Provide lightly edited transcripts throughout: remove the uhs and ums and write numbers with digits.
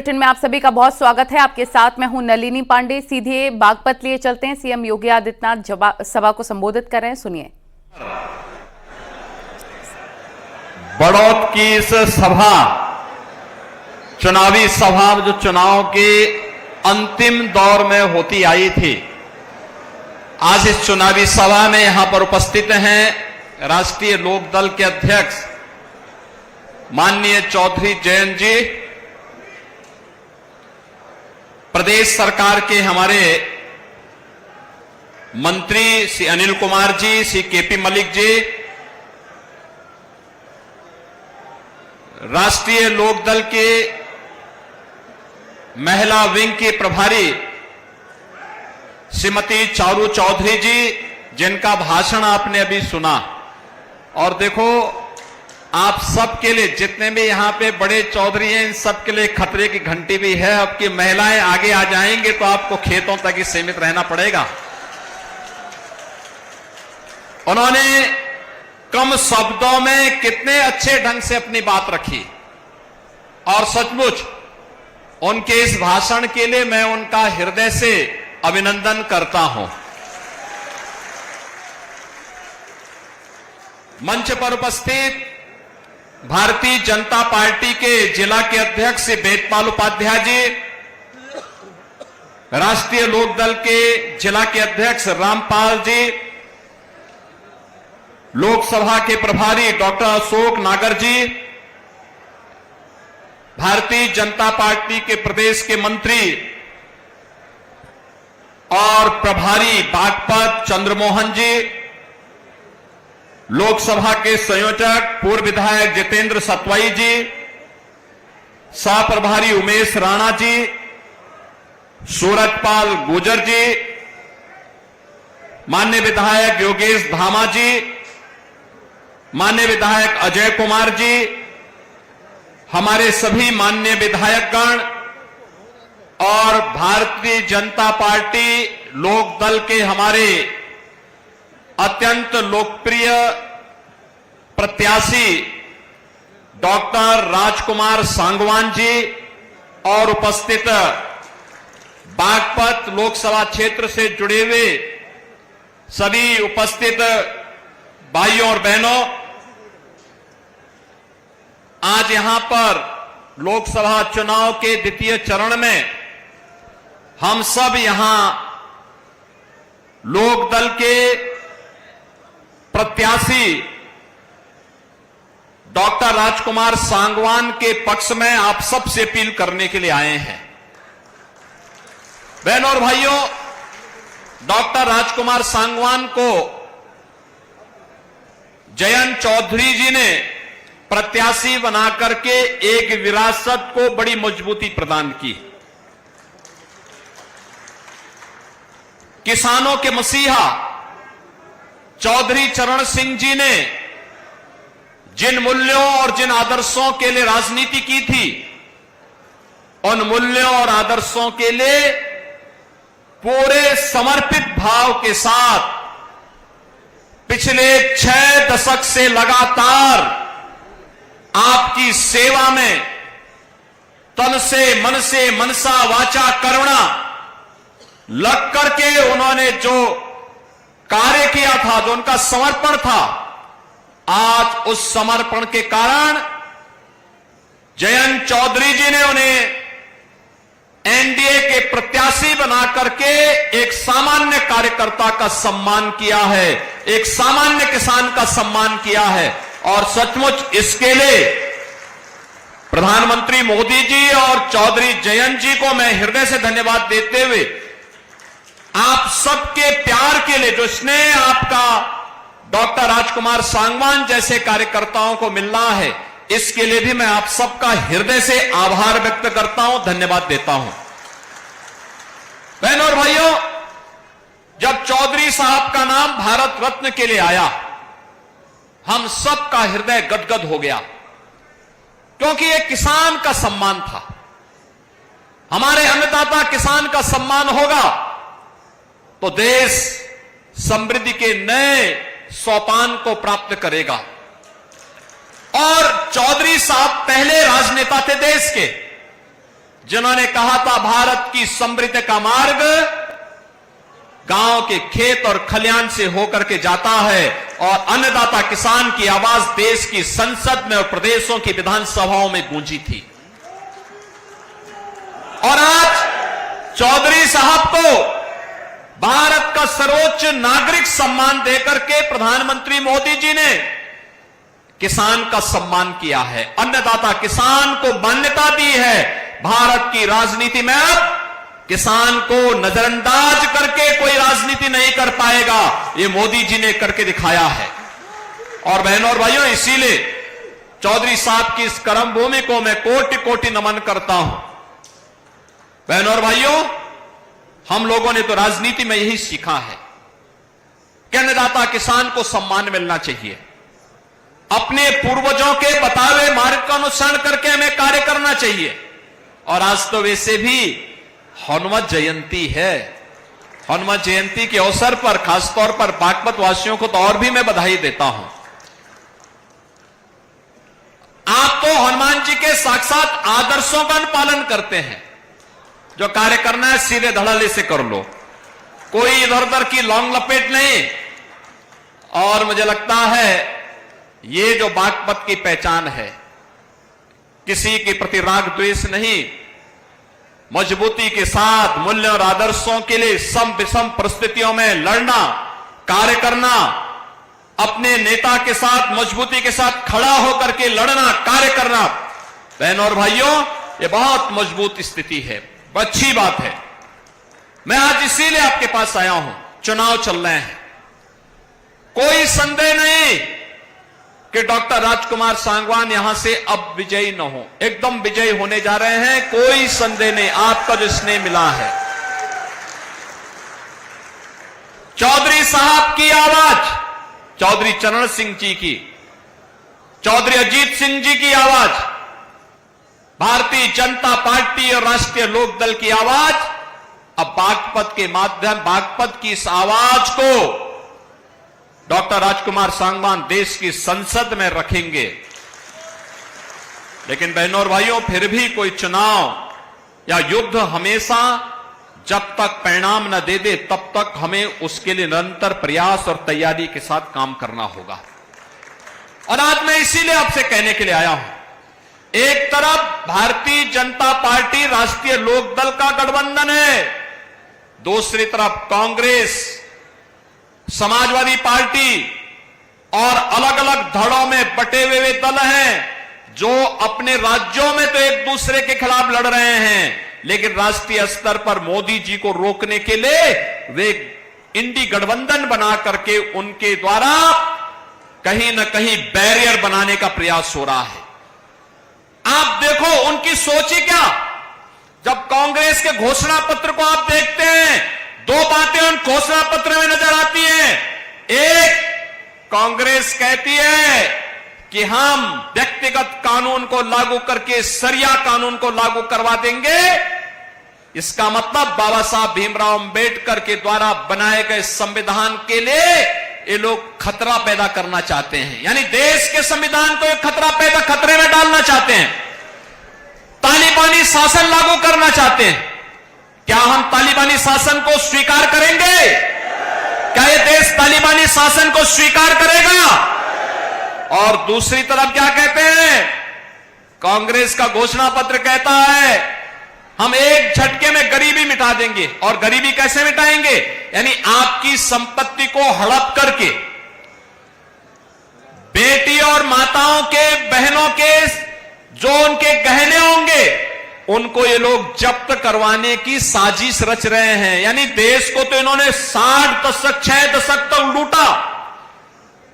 Bulletin में आप सभी का बहुत स्वागत है। आपके साथ मैं हूं नलिनी पांडे। सीधे बागपत लिए चलते हैं। सीएम योगी आदित्यनाथ सभा को संबोधित कर रहे हैं, सुनिए। बड़ौत की इस सभा, चुनावी सभा जो चुनाव के अंतिम दौर में होती आई थी, आज इस चुनावी सभा में यहां पर उपस्थित हैं राष्ट्रीय लोकदल के अध्यक्ष माननीय चौधरी जयंत जी, प्रदेश सरकार के हमारे मंत्री श्री अनिल कुमार जी, श्री केपी मलिक जी, राष्ट्रीय लोकदल के महिला विंग के प्रभारी श्रीमती चारू चौधरी जी, जिनका भाषण आपने अभी सुना। और देखो, आप सबके लिए, जितने भी यहां पे बड़े चौधरी हैं, इन सबके लिए खतरे की घंटी भी है। अब की महिलाएं आगे आ जाएंगे तो आपको खेतों तक ही सीमित रहना पड़ेगा। उन्होंने कम शब्दों में कितने अच्छे ढंग से अपनी बात रखी और सचमुच उनके इस भाषण के लिए मैं उनका हृदय से अभिनंदन करता हूं। मंच पर उपस्थित भारतीय जनता पार्टी के जिला के अध्यक्ष श्री वेदपाल उपाध्याय जी, राष्ट्रीय लोकदल के जिला के अध्यक्ष रामपाल जी, लोकसभा के प्रभारी डॉक्टर अशोक नागर जी, भारतीय जनता पार्टी के प्रदेश के मंत्री और प्रभारी बागपत चंद्रमोहन जी, लोकसभा के संयोजक पूर्व विधायक जितेंद्र सतवाई जी, सह प्रभारी उमेश राणा जी, सूरजपाल गुजर जी, माननीय विधायक योगेश धामा जी, माननीय विधायक अजय कुमार जी, हमारे सभी माननीय विधायकगण और भारतीय जनता पार्टी लोकदल के हमारे अत्यंत लोकप्रिय प्रत्याशी डॉक्टर राजकुमार सांगवान जी और उपस्थित बागपत लोकसभा क्षेत्र से जुड़े हुए सभी उपस्थित भाइयों और बहनों, आज यहां पर लोकसभा चुनाव के द्वितीय चरण में हम सब यहां लोकदल के प्रत्याशी डॉक्टर राजकुमार सांगवान के पक्ष में आप सबसे अपील करने के लिए आए हैं। बहनों और भाइयों, डॉक्टर राजकुमार सांगवान को जयंत चौधरी जी ने प्रत्याशी बनाकर के एक विरासत को बड़ी मजबूती प्रदान की। किसानों के मसीहा चौधरी चरण सिंह जी ने जिन मूल्यों और जिन आदर्शों के लिए राजनीति की थी, उन मूल्यों और आदर्शों के लिए पूरे समर्पित भाव के साथ पिछले 6 दशक से लगातार आपकी सेवा में तन से, मन से, मनसा वाचा कर्मणा लग करके उन्होंने जो कार्य किया था, जो उनका समर्पण था, आज उस समर्पण के कारण जयंत चौधरी जी ने उन्हें एनडीए के प्रत्याशी बना करके एक सामान्य कार्यकर्ता का सम्मान किया है, एक सामान्य किसान का सम्मान किया है। और सचमुच इसके लिए प्रधानमंत्री मोदी जी और चौधरी जयंत जी को मैं हृदय से धन्यवाद देते हुए, आप सबके प्यार के लिए, जो स्नेह आपका डॉक्टर राजकुमार सांगवान जैसे कार्यकर्ताओं को मिल रहा है, इसके लिए भी मैं आप सबका हृदय से आभार व्यक्त करता हूं, धन्यवाद देता हूं। बहनों और भाइयों, जब चौधरी साहब का नाम भारत रत्न के लिए आया, हम सबका हृदय गदगद हो गया, क्योंकि यह किसान का सम्मान था। हमारे अन्नदाता किसान का सम्मान होगा तो देश समृद्धि के नए सोपान को प्राप्त करेगा। और चौधरी साहब पहले राजनेता थे देश के, जिन्होंने कहा था भारत की समृद्धि का मार्ग गांव के खेत और खलियान से होकर के जाता है, और अन्नदाता किसान की आवाज देश की संसद में और प्रदेशों की विधानसभाओं में गूंजी थी। और आज चौधरी साहब को भारत का सर्वोच्च नागरिक सम्मान देकर के प्रधानमंत्री मोदी जी ने किसान का सम्मान किया है, अन्नदाता किसान को मान्यता दी है। भारत की राजनीति में अब किसान को नजरअंदाज करके कोई राजनीति नहीं कर पाएगा, ये मोदी जी ने करके दिखाया है। और बहनों और भाइयों, इसीलिए चौधरी साहब की इस कर्म भूमि को मैं कोटि कोटि नमन करता हूं। बहनों और भाइयों, हम लोगों ने तो राजनीति में यही सीखा है कि अन्नदाता किसान को सम्मान मिलना चाहिए, अपने पूर्वजों के बताए हुए मार्ग का अनुसरण करके हमें कार्य करना चाहिए। और आज तो वैसे भी हनुमत जयंती है, हनुमत जयंती के अवसर पर खासतौर पर बागपत वासियों को तो और भी मैं बधाई देता हूं। आप तो हनुमान जी के साक्षात आदर्शों का पालन करते हैं। जो कार्य करना है सीधे धड़ल्ले से कर लो, कोई इधर उधर की लौंग लपेट नहीं। और मुझे लगता है ये जो बागपत की पहचान है, किसी के प्रति राग द्वेष नहीं, मजबूती के साथ मूल्यों और आदर्शों के लिए सम विषम परिस्थितियों में लड़ना, कार्य करना, अपने नेता के साथ मजबूती के साथ खड़ा होकर के लड़ना, कार्य करना। बहनों और भाइयों, ये बहुत मजबूत स्थिति है, अच्छी बात है। मैं आज इसीलिए आपके पास आया हूं, चुनाव चल रहे हैं, कोई संदेह नहीं कि डॉक्टर राजकुमार सांगवान यहां से अब विजयी न हो, एकदम विजयी होने जा रहे हैं, कोई संदेह नहीं। आपका जो स्नेह मिला है, चौधरी साहब की आवाज, चौधरी चरण सिंह जी की, चौधरी अजीत सिंह जी की आवाज, भारतीय जनता पार्टी और राष्ट्रीय लोकदल की आवाज, अब बागपत के माध्यम, बागपत की इस आवाज को डॉक्टर राजकुमार सांगवान देश की संसद में रखेंगे। लेकिन बहनों और भाइयों, फिर भी कोई चुनाव या युद्ध हमेशा जब तक परिणाम न दे दे तब तक हमें उसके लिए निरंतर प्रयास और तैयारी के साथ काम करना होगा। और आज मैं इसीलिए आपसे कहने के लिए आया हूं, एक तरफ भारतीय जनता पार्टी राष्ट्रीय लोकदल का गठबंधन है, दूसरी तरफ कांग्रेस, समाजवादी पार्टी और अलग अलग धड़ों में बटे हुए दल हैं जो अपने राज्यों में तो एक दूसरे के खिलाफ लड़ रहे हैं, लेकिन राष्ट्रीय स्तर पर मोदी जी को रोकने के लिए वे इंडी गठबंधन बना करके उनके द्वारा कहीं न कहीं बैरियर बनाने का प्रयास हो रहा है। आप देखो उनकी सोच ही क्या। जब कांग्रेस के घोषणा पत्र को आप देखते हैं, दो बातें उन घोषणा पत्र में नजर आती हैं। एक, कांग्रेस कहती है कि हम व्यक्तिगत कानून को लागू करके सरिया कानून को लागू करवा देंगे। इसका मतलब बाबा साहब भीमराव अंबेडकर के द्वारा बनाए गए संविधान के लिए ये लोग खतरा पैदा करना चाहते हैं, यानी देश के संविधान को एक खतरे में डालना चाहते हैं, तालिबानी शासन लागू करना चाहते हैं। क्या हम तालिबानी शासन को स्वीकार करेंगे? क्या यह देश तालिबानी शासन को स्वीकार करेगा? और दूसरी तरफ क्या कहते हैं? कांग्रेस का घोषणा पत्र कहता है हम एक झटके में गरीबी मिटा देंगे। और गरीबी कैसे मिटाएंगे? यानी आपकी संपत्ति को हड़प करके बेटी और माताओं के, बहनों के जो उनके गहने होंगे उनको ये लोग जब्त करवाने की साजिश रच रहे हैं। यानी देश को तो इन्होंने 60 दशक 6 दशक तक लूटा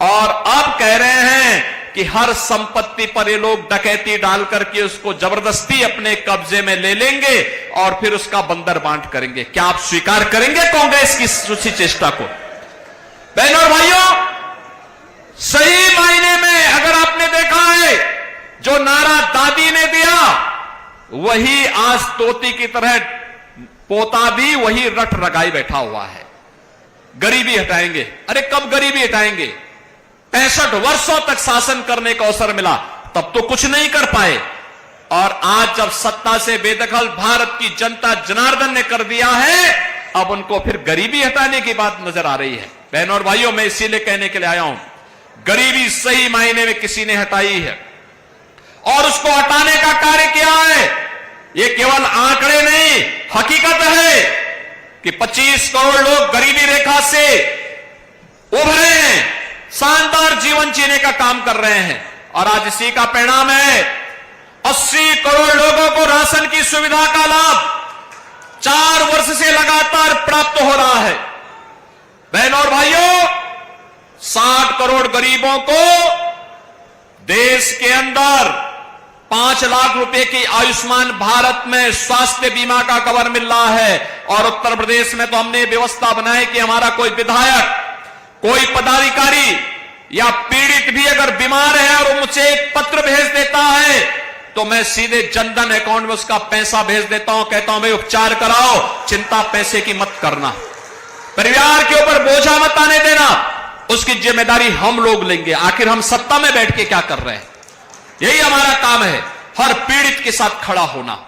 और अब कह रहे हैं कि हर संपत्ति पर ये लोग डकैती डाल करके उसको जबरदस्ती अपने कब्जे में ले लेंगे और फिर उसका बंदर बांट करेंगे। क्या आप स्वीकार करेंगे कांग्रेस की उसी चेष्टा को? बहनों और भाइयों, सही मायने में अगर आपने देखा है जो नारा दादी ने दिया वही आज तोती की तरह पोता भी वही रट रगाई बैठा हुआ है। गरीबी हटाएंगे। अरे कब गरीबी हटाएंगे? 65 वर्षों तक शासन करने का अवसर मिला, तब तो कुछ नहीं कर पाए। और आज जब सत्ता से बेदखल भारत की जनता जनार्दन ने कर दिया है, अब उनको फिर गरीबी हटाने की बात नजर आ रही है। बहनों और भाइयों, मैं इसीलिए कहने के लिए आया हूं, गरीबी सही मायने में किसी ने हटाई है और उसको हटाने का कार्य किया है। ये केवल आंकड़े नहीं, हकीकत है कि 25 करोड़ लोग गरीबी रेखा से उभरे हैं, शानदार जीवन जीने का काम कर रहे हैं और आज इसी का परिणाम है 80 करोड़ लोगों को राशन की सुविधा का लाभ 4 वर्ष से लगातार प्राप्त हो रहा है। बहनों और भाइयों, 60 करोड़ गरीबों को देश के अंदर 5 लाख रुपए की आयुष्मान भारत में स्वास्थ्य बीमा का कवर मिल रहा है और उत्तर प्रदेश में तो हमने व्यवस्था बनाई कि हमारा कोई विधायक, कोई पदाधिकारी या पीड़ित भी अगर बीमार है और मुझे एक पत्र भेज देता है तो मैं सीधे जनधन अकाउंट में उसका पैसा भेज देता हूं, कहता हूं भाई उपचार कराओ, चिंता पैसे की मत करना, परिवार के ऊपर बोझा मत आने देना, उसकी जिम्मेदारी हम लोग लेंगे। आखिर हम सत्ता में बैठ के क्या कर रहे हैं? यही हमारा काम है, हर पीड़ित के साथ खड़ा होना।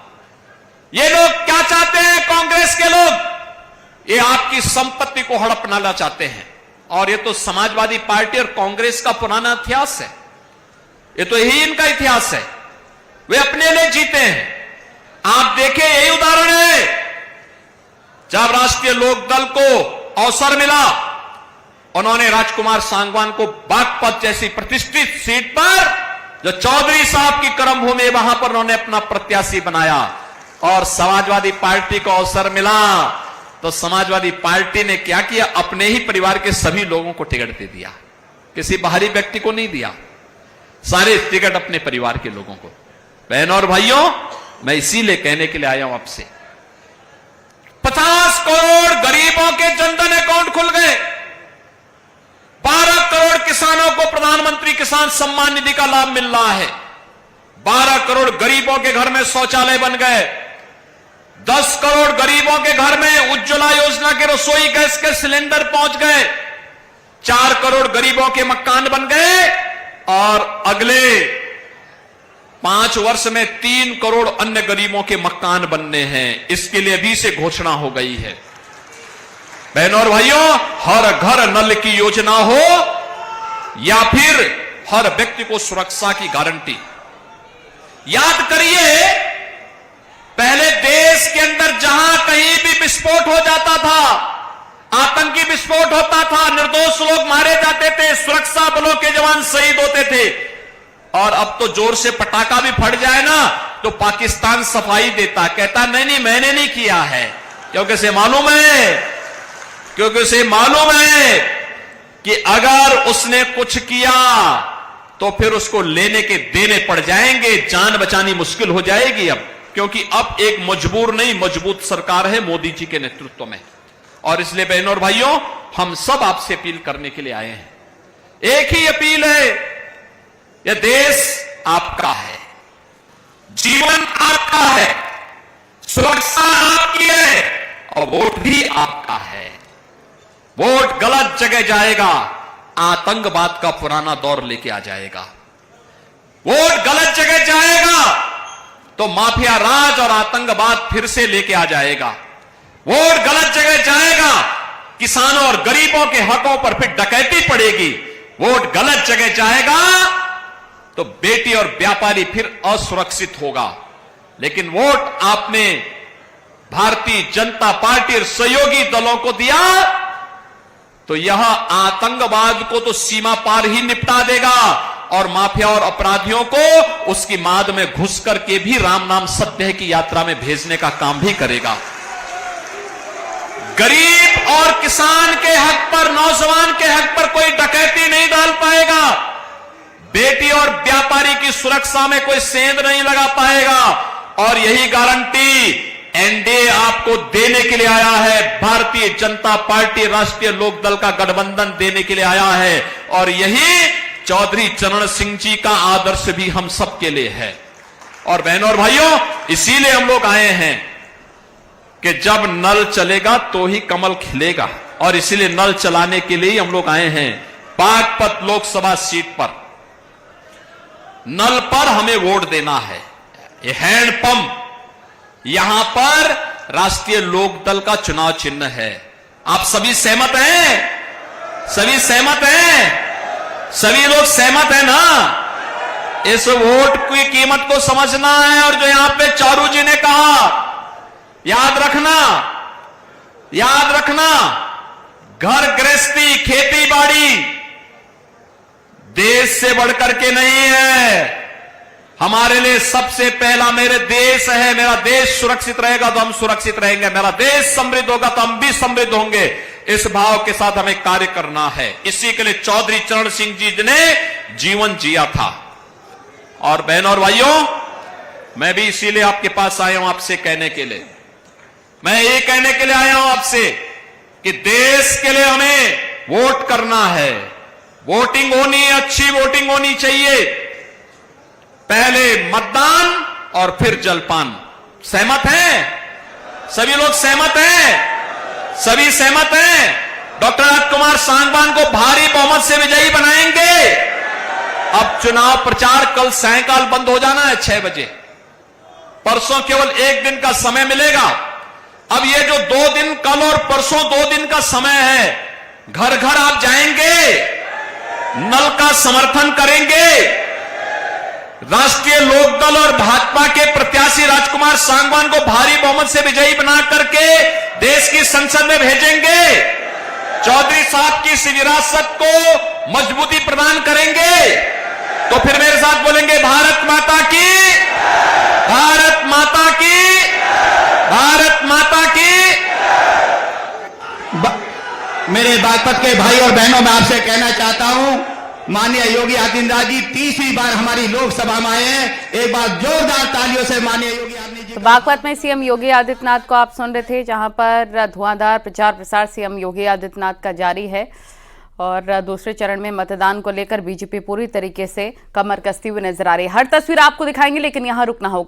ये लोग क्या चाहते हैं? कांग्रेस के लोग ये आपकी संपत्ति को हड़पना चाहते हैं और ये तो समाजवादी पार्टी और कांग्रेस का पुराना इतिहास है, ये तो यही इनका इतिहास है। वे अपने लिए जीते हैं। आप देखें, यही उदाहरण है जब राष्ट्रीय लोकदल को अवसर मिला, उन्होंने राजकुमार सांगवान को बागपत जैसी प्रतिष्ठित सीट पर, जो चौधरी साहब की कर्मभूमि है, वहां पर उन्होंने अपना प्रत्याशी बनाया और समाजवादी पार्टी को अवसर मिला तो समाजवादी पार्टी ने क्या किया? अपने ही परिवार के सभी लोगों को टिकट दे दिया, किसी बाहरी व्यक्ति को नहीं दिया, सारे टिकट अपने परिवार के लोगों को। बहनों और भाइयों, मैं इसीलिए कहने के लिए आया हूं आपसे, 50 करोड़ गरीबों के जनधन अकाउंट खुल गए, 12 करोड़ किसानों को प्रधानमंत्री किसान सम्मान निधि का लाभ मिल रहा है, 12 करोड़ गरीबों के घर में शौचालय बन गए, 10 करोड़ गरीबों के घर में उज्ज्वला योजना के रसोई गैस के सिलेंडर पहुंच गए, 4 करोड़ गरीबों के मकान बन गए और अगले 5 वर्ष में 3 करोड़ अन्य गरीबों के मकान बनने हैं। इसके लिए अभी से घोषणा हो गई है। बहनों और भाइयों, हर घर नल की योजना हो या फिर हर व्यक्ति को सुरक्षा की गारंटी। याद करिए, पहले देश के अंदर जहां कहीं भी विस्फोट हो जाता था, आतंकी विस्फोट होता था, निर्दोष लोग मारे जाते थे, सुरक्षा बलों के जवान शहीद होते थे और अब तो जोर से पटाखा भी फट जाए ना तो पाकिस्तान सफाई देता, कहता नहीं मैंने नहीं किया है, क्योंकि उसे मालूम है कि अगर उसने कुछ किया तो फिर उसको लेने के देने पड़ जाएंगे, जान बचानी मुश्किल हो जाएगी अब, क्योंकि अब एक मजबूर नहीं मजबूत सरकार है मोदी जी के नेतृत्व में। और इसलिए बहनों और भाइयों, हम सब आपसे अपील करने के लिए आए हैं। एक ही अपील है, यह देश आपका है, जीवन आपका है, सुरक्षा आपकी है और वोट भी आपका है। वोट गलत जगह जाएगा, आतंकवाद का पुराना दौर लेके आ जाएगा। वोट गलत जगह जाएगा तो माफिया राज और आतंकवाद फिर से लेके आ जाएगा। वोट गलत जगह जाएगा, किसानों और गरीबों के हकों पर फिर डकैती पड़ेगी। वोट गलत जगह जाएगा तो बेटी और व्यापारी फिर असुरक्षित होगा। लेकिन वोट आपने भारतीय जनता पार्टी और सहयोगी दलों को दिया तो यह आतंकवाद को तो सीमा पार ही निपटा देगा और माफिया और अपराधियों को उसकी माद में घुस करके भी राम नाम सत्य की यात्रा में भेजने का काम भी करेगा। गरीब और किसान के हक पर, नौजवान के हक पर कोई डकैती नहीं डाल पाएगा, बेटी और व्यापारी की सुरक्षा में कोई सेंध नहीं लगा पाएगा और यही गारंटी एनडीए आपको देने के लिए आया है। भारतीय जनता पार्टी राष्ट्रीय लोकदल का गठबंधन देने के लिए आया है और यही चौधरी चरण सिंह जी का आदर्श भी हम सबके लिए है। और बहनों और भाइयों, इसीलिए हम लोग आए हैं कि जब नल चलेगा तो ही कमल खिलेगा और इसीलिए नल चलाने के लिए हम लोग आए हैं। बागपत लोकसभा सीट पर नल पर हमें वोट देना है। ये हैंडपंप, यहां पर राष्ट्रीय लोकदल का चुनाव चिन्ह है। आप सभी सहमत हैं? सभी सहमत हैं? सभी लोग सहमत हैं ना? इस वोट की कीमत को समझना है। और जो यहां पे चारू जी ने कहा, याद रखना, याद रखना, घर गृहस्थी, खेती बाड़ी देश से बढ़कर के नहीं है। हमारे लिए सबसे पहला मेरे देश है। मेरा देश सुरक्षित रहेगा तो हम सुरक्षित रहेंगे, मेरा देश समृद्ध होगा तो हम भी समृद्ध होंगे। इस भाव के साथ हमें कार्य करना है। इसी के लिए चौधरी चरण सिंह जी ने जीवन जिया था। और बहनों और भाइयों, मैं भी इसीलिए आपके पास आया हूं, आपसे कहने के लिए, मैं ये कहने के लिए आया हूं आपसे कि देश के लिए हमें वोट करना है। वोटिंग होनी है, अच्छी वोटिंग होनी चाहिए। पहले मतदान और फिर जलपान। सहमत हैं? सभी लोग सहमत हैं? सभी सहमत हैं? डॉक्टर राजकुमार सांगवान को भारी बहुमत से विजयी बनाएंगे। अब चुनाव प्रचार कल सायंकाल बंद हो जाना है 6 बजे। परसों केवल 1 दिन का समय मिलेगा। अब ये जो 2 दिन, कल और परसों 2 दिन का समय है, घर घर आप जाएंगे, नल का समर्थन करेंगे, राष्ट्रीय लोकदल और भाजपा के प्रत्याशी राजकुमार सांगवान को भारी बहुमत से विजयी बना करके देश की संसद में भेजेंगे। चौधरी साहब की इस विरासत को मजबूती प्रदान करेंगे। तो फिर मेरे साथ बोलेंगे, भारत माता की, भारत माता की, भारत माता की। मेरे बागपत के भाई और बहनों, मैं आपसे कहना चाहता हूं, माननीय योगी आदित्यनाथ जी तीसरी बार हमारी लोकसभा में आए हैं। एक बार जोरदार तालियों से माननीय योगी आदित्यनाथ जी। तो बागपत में सीएम योगी आदित्यनाथ को आप सुन रहे थे, जहां पर धुआंधार प्रचार प्रसार सीएम योगी आदित्यनाथ का जारी है। और दूसरे चरण में मतदान को लेकर बीजेपी पूरी तरीके से कमर कसती हुई नजर आ रही है। हर तस्वीर आपको दिखाएंगे, लेकिन यहां रुकना होगा।